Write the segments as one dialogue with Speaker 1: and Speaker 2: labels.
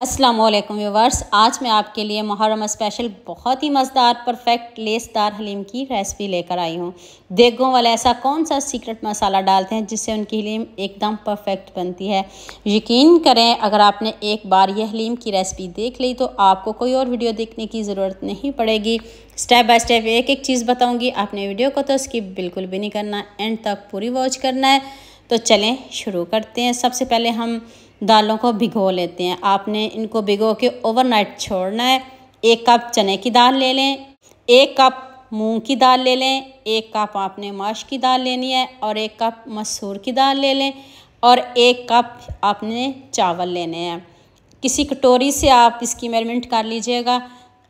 Speaker 1: अस्सलाम वालेकुम व्यूवर्स, आज मैं आपके लिए मुहर्रम स्पेशल बहुत ही मज़ेदार परफेक्ट लेसदार हलीम की रेसिपी लेकर आई हूँ। देगों वाला ऐसा कौन सा सीक्रेट मसाला डालते हैं जिससे उनकी हलीम एकदम परफेक्ट बनती है। यकीन करें, अगर आपने एक बार यह हलीम की रेसिपी देख ली तो आपको कोई और वीडियो देखने की ज़रूरत नहीं पड़ेगी। स्टेप बाय स्टेप एक एक चीज़ बताऊँगी। आपने वीडियो को तो स्किप बिल्कुल भी नहीं करना, एंड तक पूरी वॉच करना है। तो चलें शुरू करते हैं। सबसे पहले हम दालों को भिगो लेते हैं। आपने इनको भिगो के ओवरनाइट छोड़ना है। 1 कप चने की दाल ले लें, 1 कप मूंग की दाल ले लें, 1 कप आपने माश की दाल लेनी है और 1 कप मसूर की दाल ले लें और 1 कप आपने चावल लेने हैं। किसी कटोरी से आप इसकी मेजरमेंट कर लीजिएगा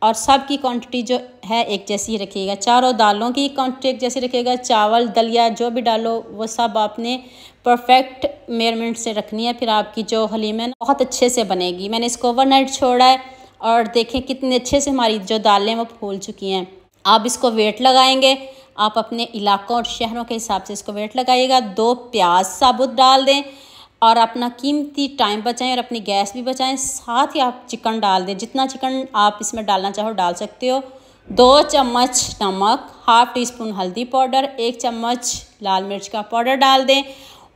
Speaker 1: और सब की क्वांटिटी जो है एक जैसी ही रखिएगा। चारों दालों की क्वांटिटी एक जैसी रखिएगा। चावल दलिया जो भी डालो वो सब आपने परफेक्ट मेजरमेंट से रखनी है, फिर आपकी जो हलीम है ना बहुत अच्छे से बनेगी। मैंने इसको ओवरनाइट छोड़ा है और देखें कितने अच्छे से हमारी जो दालें वो फूल चुकी हैं। आप इसको वेट लगाएंगे, आप अपने इलाकों और शहरों के हिसाब से इसको वेट लगाइएगा। 2 प्याज साबुत डाल दें और अपना कीमती टाइम बचाएं और अपनी गैस भी बचाएं। साथ ही आप चिकन डाल दें, जितना चिकन आप इसमें डालना चाहो डाल सकते हो। 2 चम्मच नमक, हाफ़ टी स्पून हल्दी पाउडर, 1 चम्मच लाल मिर्च का पाउडर डाल दें।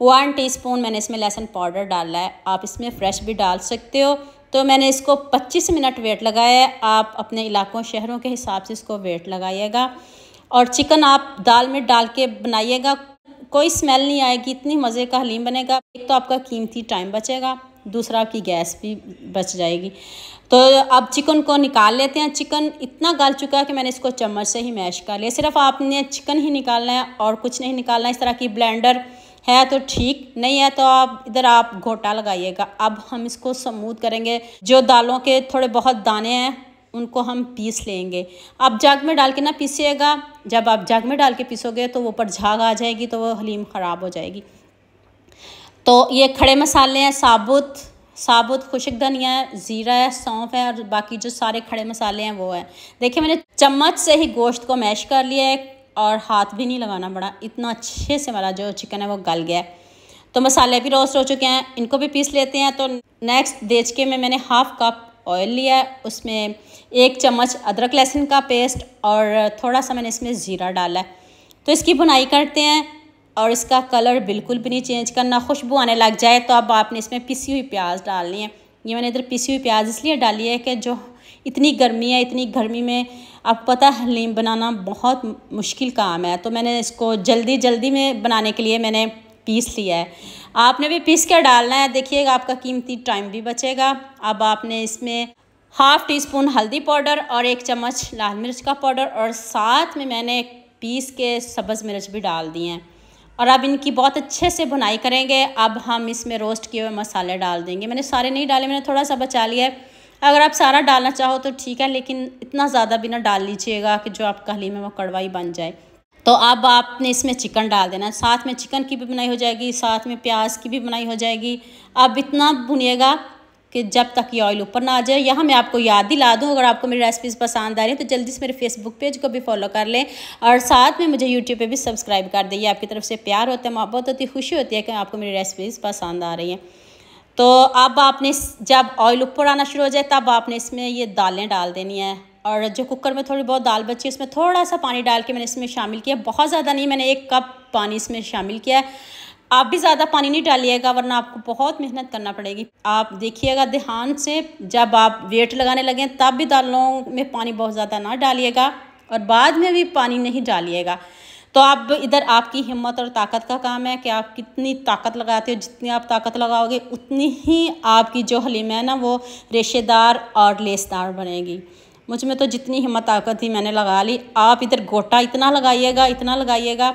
Speaker 1: 1 टीस्पून मैंने इसमें लहसुन पाउडर डाला है, आप इसमें फ्रेश भी डाल सकते हो। तो मैंने इसको 25 मिनट वेट लगाया है। आप अपने इलाकों शहरों के हिसाब से इसको वेट लगाइएगा और चिकन आप दाल में डाल के बनाइएगा। कोई स्मेल नहीं आएगी, इतनी मज़े का हलीम बनेगा। एक तो आपका कीमती टाइम बचेगा, दूसरा आपकी गैस भी बच जाएगी। तो अब चिकन को निकाल लेते हैं। चिकन इतना गल चुका है कि मैंने इसको चम्मच से ही मैश कर लिया। सिर्फ आपने चिकन ही निकालना है और कुछ नहीं निकालना। इस तरह की ब्लेंडर है तो ठीक, नहीं है तो आप इधर आप घोटा लगाइएगा। अब हम इसको स्मूथ करेंगे। जो दालों के थोड़े बहुत दाने हैं उनको हम पीस लेंगे। आप जग में डाल के ना पीसिएगा। जब आप जग में डाल के पीसोगे तो वो ऊपर झाग आ जाएगी, तो वो हलीम ख़राब हो जाएगी। तो ये खड़े मसाले हैं, साबुत खुशक धनिया है, ज़ीरा है, सौंफ है और बाकी जो सारे खड़े मसाले हैं वो है। देखिए मैंने चम्मच से ही गोश्त को मैश कर लिया है और हाथ भी नहीं लगाना पड़ा। इतना अच्छे से हमारा जो चिकन है वो गल गया है। तो मसाले भी रोस्ट हो चुके हैं, इनको भी पीस लेते हैं। तो नेक्स्ट देचके में मैंने हाफ़ कप ऑयल लिया है, उसमें 1 चम्मच अदरक लहसुन का पेस्ट और थोड़ा सा मैंने इसमें ज़ीरा डाला है। तो इसकी भुनाई करते हैं और इसका कलर बिल्कुल भी नहीं चेंज करना। खुशबू आने लग जाए तो अब आपने इसमें पिसी हुई प्याज डालनी है। ये मैंने इधर पिसी हुई प्याज इसलिए डाली है कि जो इतनी गर्मी है, इतनी गर्मी में आपको पता है हलीम बनाना बहुत मुश्किल काम है। तो मैंने इसको जल्दी में बनाने के लिए मैंने पीस लिया है। आपने भी पीस के डालना है। देखिएगा आपका कीमती टाइम भी बचेगा। अब आपने इसमें हाफ़ टी स्पून हल्दी पाउडर और 1 चम्मच लाल मिर्च का पाउडर और साथ में मैंने पीस के सब्ज़ मिर्च भी डाल दिए हैं और अब इनकी बहुत अच्छे से भुनाई करेंगे। अब हम इसमें रोस्ट किए हुए मसाले डाल देंगे। मैंने सारे नहीं डाले, मैंने थोड़ा सा बचा लिया है। अगर आप सारा डालना चाहो तो ठीक है, लेकिन इतना ज़्यादा भी ना डाल लीजिएगा कि जो आपका हलीम है वो कड़वाई बन जाए। तो अब आपने इसमें चिकन डाल देना, साथ में चिकन की भी बनाई हो जाएगी, साथ में प्याज की भी बनाई हो जाएगी। अब इतना भुनिएगा कि जब तक ये ऑयल ऊपर ना आ जाए। यहाँ मैं आपको याद दिला दूँ, अगर आपको मेरी रेसिपीज़ पसंद आ रही हैं तो जल्दी से मेरे फेसबुक पेज को भी फॉलो कर लें और साथ में मुझे यूट्यूब पे भी सब्सक्राइब कर दें। आपकी तरफ से प्यार होता है, मोहब्बत होती है, खुशी होती है कि आपको मेरी रेसिपीज़ पसंद आ रही हैं। तो अब आपने जब ऑयल ऊपर आना शुरू हो जाए तब आपने इसमें ये दालें डाल देनी है और जो कुकर में थोड़ी बहुत दाल बची है उसमें थोड़ा सा पानी डाल के मैंने इसमें शामिल किया। बहुत ज़्यादा नहीं, मैंने 1 कप पानी इसमें शामिल किया है। आप भी ज़्यादा पानी नहीं डालिएगा वरना आपको बहुत मेहनत करना पड़ेगी। आप देखिएगा ध्यान से, जब आप वेट लगाने लगें तब भी दालों में पानी बहुत ज़्यादा ना डालिएगा और बाद में भी पानी नहीं डालिएगा। तो अब इधर आपकी हिम्मत और ताकत का काम है कि आप कितनी ताकत लगाते हो। जितनी आप ताकत लगाओगे उतनी ही आपकी जो हलीम है ना वो रेशेदार और लेसदार बनेगी। मुझ में तो जितनी हिम्मत ताकत थी मैंने लगा ली। आप इधर गोटा इतना लगाइएगा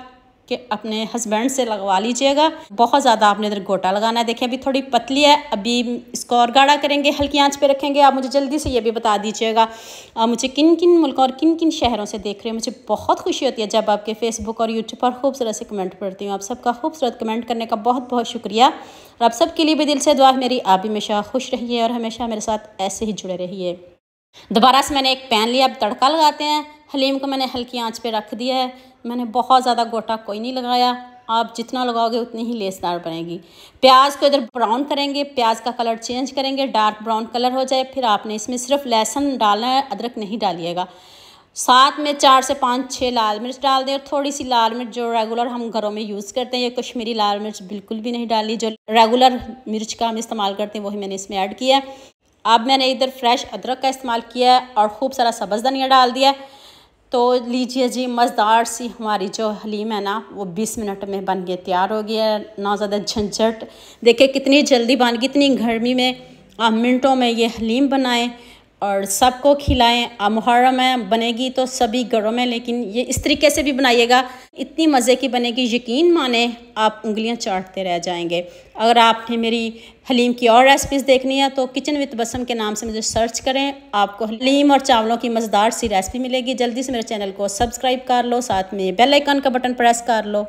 Speaker 1: कि अपने हस्बैंड से लगवा लीजिएगा। बहुत ज़्यादा आपने इधर गोटा लगाना है। देखिए अभी थोड़ी पतली है, अभी इसको और गाढ़ा करेंगे, हल्की आंच पे रखेंगे। आप मुझे जल्दी से ये भी बता दीजिएगा आप मुझे किन किन मुल्कों और किन किन शहरों से देख रहे हैं। मुझे बहुत खुशी होती है जब आपके फेसबुक और यूट्यूब पर खूबसूरत से कमेंट पढ़ती हूँ। आप सबका खूबसूरत कमेंट करने का बहुत बहुत शुक्रिया और आप सबके लिए भी दिल से दुआ है मेरी। आप भी हमेशा खुश रहिए और हमेशा मेरे साथ ऐसे ही जुड़े रहिए। दोबारा से मैंने एक पैन लिया, अब तड़का लगाते हैं। हलीम को मैंने हल्की आंच पे रख दिया है। मैंने बहुत ज़्यादा गोटा कोई नहीं लगाया। आप जितना लगाओगे उतनी ही लेसदार बनेगी। प्याज को इधर ब्राउन करेंगे, प्याज का कलर चेंज करेंगे, डार्क ब्राउन कलर हो जाए, फिर आपने इसमें सिर्फ लहसुन डालना है, अदरक नहीं डालिएगा। साथ में 4 से 5-6 लाल मिर्च डाल दें और थोड़ी सी लाल मिर्च जो रेगुलर हम घरों में यूज़ करते हैं, ये कश्मीरी लाल मिर्च बिल्कुल भी नहीं डाली, जो रेगुलर मिर्च का हम इस्तेमाल करते हैं वही मैंने इसमें ऐड किया है। अब मैंने इधर फ्रेश अदरक का इस्तेमाल किया है और खूब सारा सब्ज़ धनिया डाल दिया। तो लीजिए जी, मज़ेदार सी हमारी जो हलीम है ना वो 20 मिनट में बन के तैयार हो गया है, ना ज़्यादा झंझट। देखिए कितनी जल्दी बन गई, इतनी गर्मी में आप मिनटों में ये हलीम बनाएं और सबको खिलाएं। अब मुहर्रम है, बनेगी तो सभी घरों में, लेकिन ये इस तरीके से भी बनाइएगा, इतनी मज़े की बनेगी, यकीन माने आप उंगलियां चाटते रह जाएंगे। अगर आपने मेरी हलीम की और रेसिपीज़ देखनी है तो किचन विद बसम के नाम से मुझे सर्च करें, आपको हलीम और चावलों की मज़ेदार सी रेसिपी मिलेगी। जल्दी से मेरे चैनल को सब्सक्राइब कर लो, साथ में बेल आइकन का बटन प्रेस कर लो।